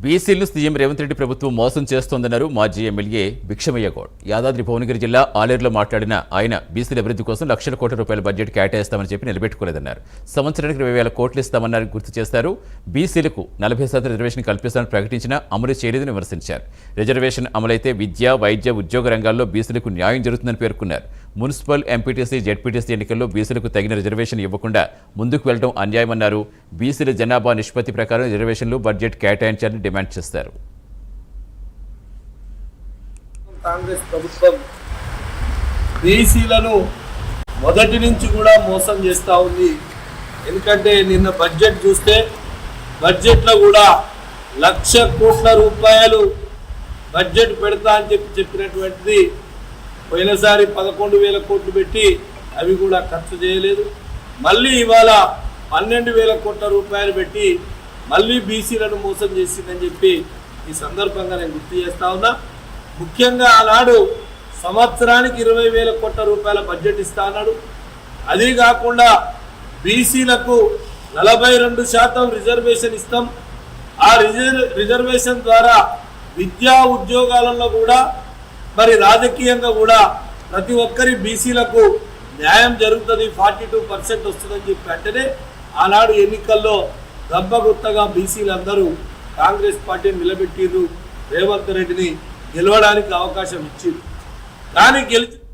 బీసీలు సీఎం రేవంత్ రెడ్డి ప్రభుత్వం మోసం చేస్తోందన్నారు మాజీ ఎమ్మెల్యే భిక్షమయ్య గౌడ్. యాదాద్రి భువనగిరి జిల్లా ఆలేరులో మాట్లాడిన ఆయన బీసీల అభివృద్ధి కోసం లక్షల కోట్ల రూపాయల బడ్జెట్ కేటాయిస్తామని చెప్పి నిలబెట్టుకోలేదన్నారు. సంవత్సరానికి 20,000 కోట్లు ఇస్తామన్నారని గుర్తు చేశారు. బీసీలకు 40% రిజర్వేషన్ కల్పిస్తామని ప్రకటించినా అమలు చేయలేదని విమర్శించారు. రిజర్వేషన్ అమలైతే విద్య, వైద్య, ఉద్యోగ రంగాల్లో బీసీలకు న్యాయం జరుగుతుందని పేర్కొన్నారు. మున్సిపల్, ఎంపీటీసీ, జెడ్పీటీసీ ఎన్నికల్లో బీసీలకు తగిన రిజర్వేషన్ ఇవ్వకుండా ముందుకు వెళ్లడం అన్యాయమన్నారు. బీసీల జనాభా నిష్పత్తి ప్రకారం రిజర్వేషన్లు బడ్జెట్ కేటాయించాలని డిమాండ్ చేస్తారు. కాంగ్రెస్ ప్రభుత్వం బీసీలను మొదటి నుంచి కూడా మోసం చేస్తూ ఉంది. ఎందుకంటే నిన్న బడ్జెట్ చూస్తే బడ్జెట్లో కూడా 1,00,000 కోట్ల రూపాయలు బడ్జెట్ పెడతా అని చెప్పినటువంటిది పోయినసారి 11,000 కోట్లు పెట్టి అవి కూడా ఖర్చు చేయలేదు. మళ్ళీ ఇవాళ 12,000 కోట్ల రూపాయలు పెట్టి మళ్ళీ బీసీలను మోసం చేసిందని చెప్పి ఈ సందర్భంగా నేను గుర్తు చేస్తా ఉన్నా. ముఖ్యంగా ఆనాడు సంవత్సరానికి 20,000 కోట్ల రూపాయల బడ్జెట్ ఇస్తా అన్నాడు. అది కాకుండా బీసీలకు 42% రిజర్వేషన్ ఇస్తాం. ఆ రిజర్వేషన్ ద్వారా విద్యా ఉద్యోగాలలో కూడా మరి రాజకీయంగా కూడా ప్రతి ఒక్కరి బీసీలకు న్యాయం జరుగుతుంది, 42% వస్తుందని చెప్పి అంటేనే ఆనాడు ఎన్నికల్లో గబ్బగుత్తగా బీసీలందరూ కాంగ్రెస్ పార్టీని నిలబెట్టిర్రు, రేవంత్ రెడ్డిని గెలవడానికి అవకాశం ఇచ్చింది. కానీ